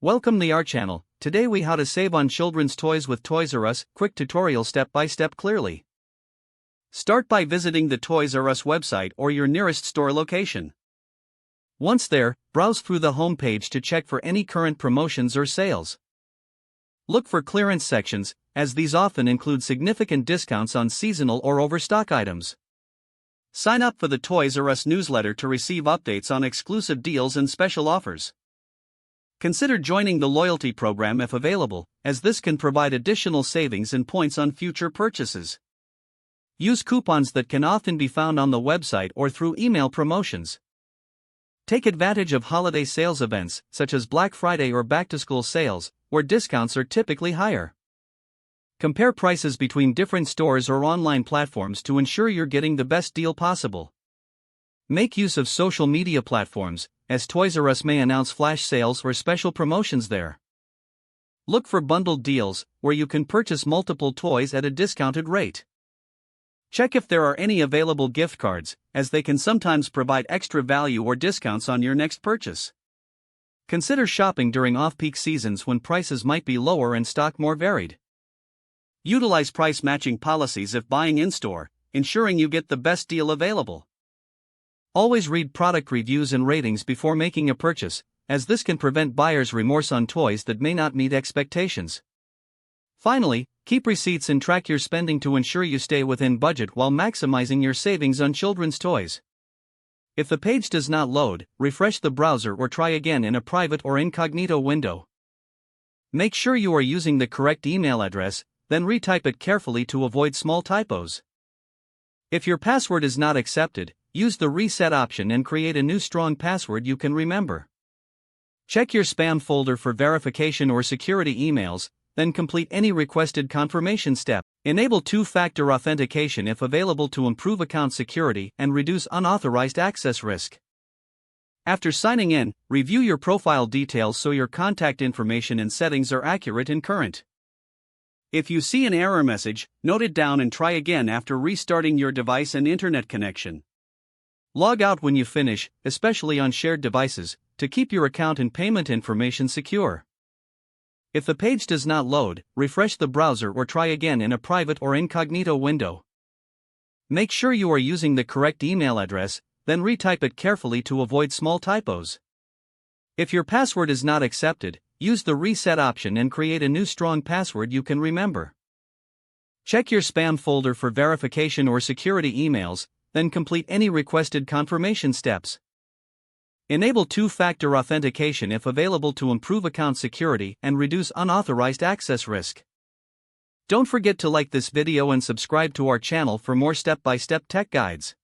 Welcome to our channel. Today we how to save on children's toys with Toys R Us, quick tutorial step by step clearly. Start by visiting the Toys R Us website or your nearest store location. Once there, browse through the home page to check for any current promotions or sales. Look for clearance sections, as these often include significant discounts on seasonal or overstock items. Sign up for the Toys R Us newsletter to receive updates on exclusive deals and special offers. Consider joining the loyalty program if available, as this can provide additional savings and points on future purchases. Use coupons that can often be found on the website or through email promotions. Take advantage of holiday sales events, such as Black Friday or back-to-school sales, where discounts are typically higher. Compare prices between different stores or online platforms to ensure you're getting the best deal possible. Make use of social media platforms, as Toys R Us may announce flash sales or special promotions there. Look for bundled deals, where you can purchase multiple toys at a discounted rate. Check if there are any available gift cards, as they can sometimes provide extra value or discounts on your next purchase. Consider shopping during off-peak seasons when prices might be lower and stock more varied. Utilize price matching policies if buying in-store, ensuring you get the best deal available. Always read product reviews and ratings before making a purchase, as this can prevent buyer's remorse on toys that may not meet expectations. Finally, keep receipts and track your spending to ensure you stay within budget while maximizing your savings on children's toys. If the page does not load, refresh the browser or try again in a private or incognito window. Make sure you are using the correct email address, then retype it carefully to avoid small typos. If your password is not accepted, use the reset option and create a new strong password you can remember. Check your spam folder for verification or security emails, then complete any requested confirmation step. Enable two-factor authentication if available to improve account security and reduce unauthorized access risk. After signing in, review your profile details so your contact information and settings are accurate and current. If you see an error message, note it down and try again after restarting your device and internet connection. Log out when you finish, especially on shared devices, to keep your account and payment information secure. If the page does not load, refresh the browser or try again in a private or incognito window. Make sure you are using the correct email address, then retype it carefully to avoid small typos. If your password is not accepted, use the reset option and create a new strong password you can remember. Check your spam folder for verification or security emails, then complete any requested confirmation steps. Enable two-factor authentication if available to improve account security and reduce unauthorized access risk. Don't forget to like this video and subscribe to our channel for more step-by-step tech guides.